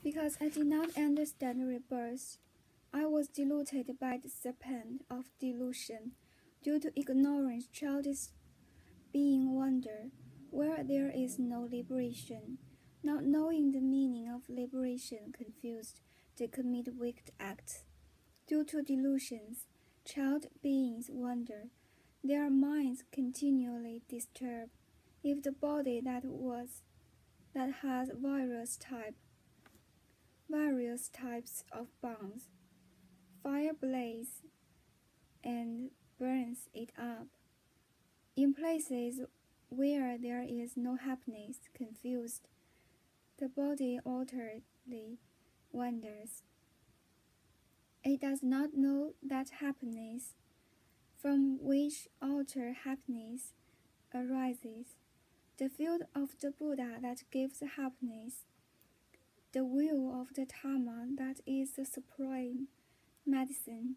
Because I did not understand rebirth, I was deluded by the serpent of delusion, due to ignorance, childish being wonder, where there is no liberation. Not knowing the meaning of liberation confused, they commit wicked acts. Due to delusions, child beings wonder, their minds continually disturbed. If the body that has various types of bonds, fire blazes and burns it up. In places where there is no happiness, confused, the body utterly wanders. It does not know that happiness, from which outer happiness arises, the field of the Buddha that gives happiness, the will of the Dharma that is the supreme medicine,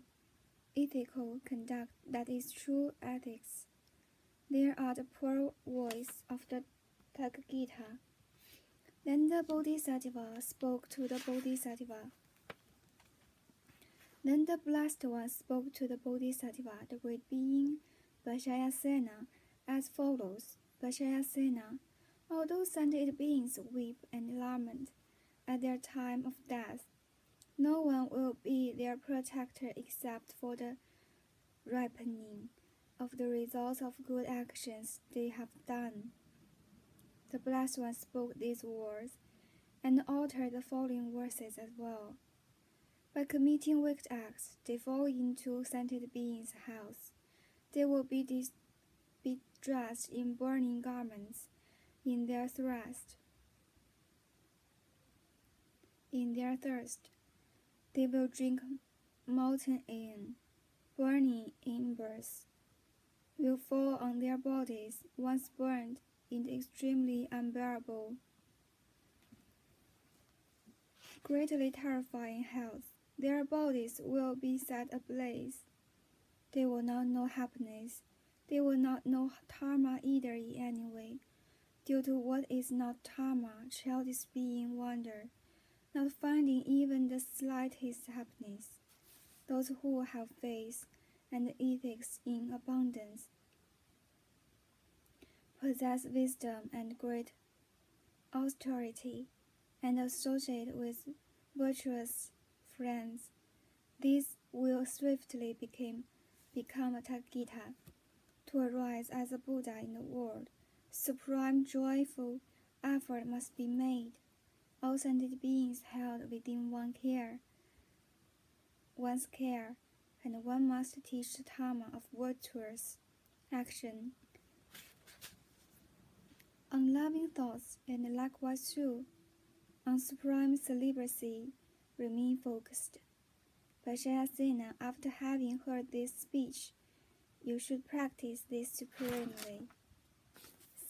ethical conduct that is true ethics. There are the pure voice of the Bhagavad-gita. Then the Bodhisattva spoke to the Bodhisattva. Then the Blessed One spoke to the Bodhisattva, the great being, Vajrayasena, as follows. Vajrayasena, although sentient beings weep and lament at their time of death, no one will be their protector except for the ripening of the results of good actions they have done. The Blessed One spoke these words, and uttered the following verses as well. By committing wicked acts, they fall into sentient beings' hells. They will be dressed in burning garments in their thirst. They will drink molten iron. Burning embers will fall on their bodies once burned in the extremely unbearable, greatly terrifying hells. Their bodies will be set ablaze. They will not know happiness. They will not know dharma either in any way. Due to what is not dharma, childish being wonder, not finding even the slightest happiness. Those who have faith and ethics in abundance, possess wisdom and great austerity, and associate with virtuous friends. These will swiftly become a Tathagata, to arise as a Buddha in the world. Supreme joyful effort must be made. All sentient beings held within one's care, and one must teach the Dharma of virtuous action. On loving thoughts, and likewise too, on supreme celibacy, remain focused. Vajrayasena, after having heard this speech, you should practice this supremely.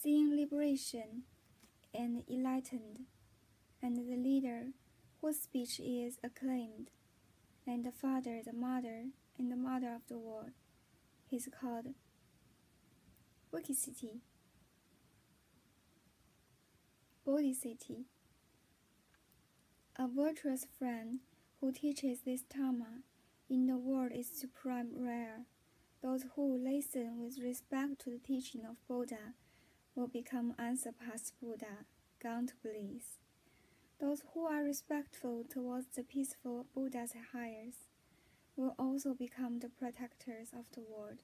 Seeing liberation and enlightened, and the leader whose speech is acclaimed, and the father, the mother, and the mother of the world, is called Bodhisattva. A virtuous friend who teaches this Dharma in the world is supreme rare. Those who listen with respect to the teaching of Buddha will become unsurpassed Buddha, gone to bliss. Those who are respectful towards the peaceful Buddha's heirs will also become the protectors of the world,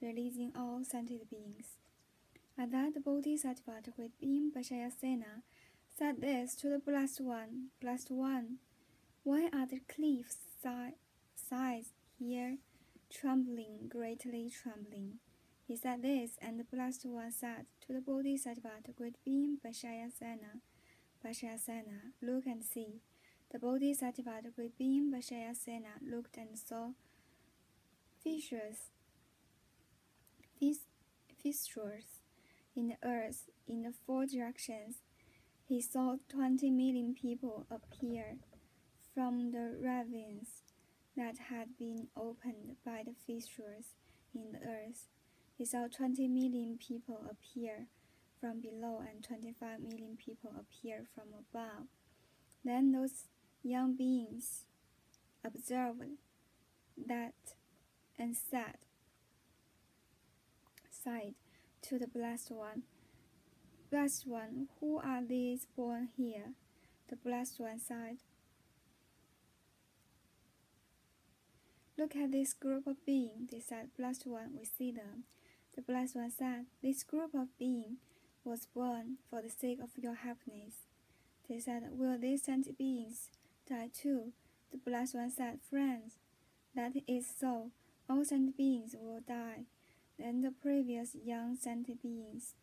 releasing all sentient beings. At that, the Bodhisattva, the great being Vajrayasena, said this to the Blessed One. Blessed One, why are the cliff sides here trembling, greatly trembling? He said this, and the Blessed One said to the Bodhisattva, the great being Vajrayasena, Vajrayasena, look and see. The Bodhisattva, the great being Vajrayasena, looked and saw fissures in the earth in the four directions. He saw 20 million people appear from the ravines that had been opened by the fissures in the earth. He saw 20 million people appear from below and 25 million people appear from above. Then those young beings observed that and said to the Blessed One, Blessed One, who are these born here? The Blessed One said, Look at this group of beings. They said, Blessed One, we see them. The Blessed One said, This group of beings was born for the sake of your happiness. They said, Will these sentient beings die too? The Blessed One said, Friends, that is so. All sentient beings will die. Then the previous young sentient beings,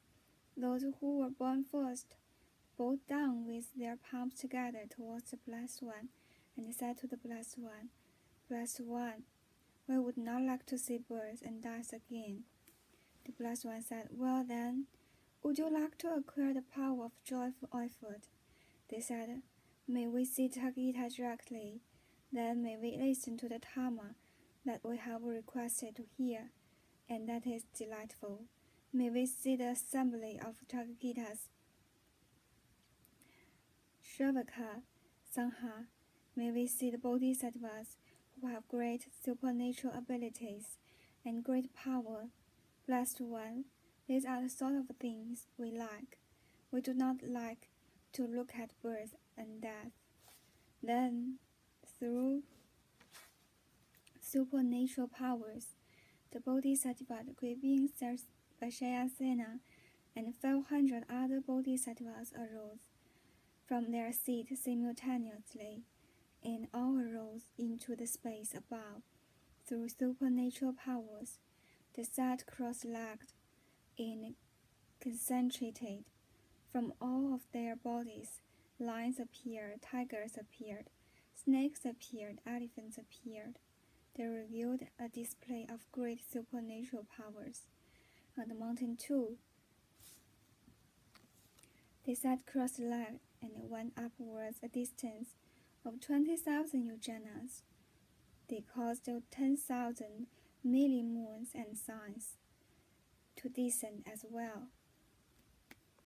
those who were born first, bowed down with their palms together towards the Blessed One, and said to the Blessed One, Blessed One, we would not like to see births and deaths again. The Blessed One said, Well then, would you like to acquire the power of joyful effort? They said, May we see Gita directly, then may we listen to the Dharma that we have requested to hear, and that is delightful. May we see the assembly of Gita's Sravaka, Sanghata. May we see the Bodhisattvas who have great supernatural abilities and great power. Blessed One, these are the sort of things we like. We do not like to look at birth and death. Then, through supernatural powers, the Bodhisattva, the great being Vajrayasena, and 500 other Bodhisattvas arose from their seat simultaneously, and all arose into the space above. Through supernatural powers, they sat cross-legged and concentrated. From all of their bodies, lions appeared, tigers appeared, snakes appeared, elephants appeared. They revealed a display of great supernatural powers. On the mountain too, they sat cross-legged and went upwards a distance of 20,000 yojanas. They caused 10,000 million moons and suns to descend as well.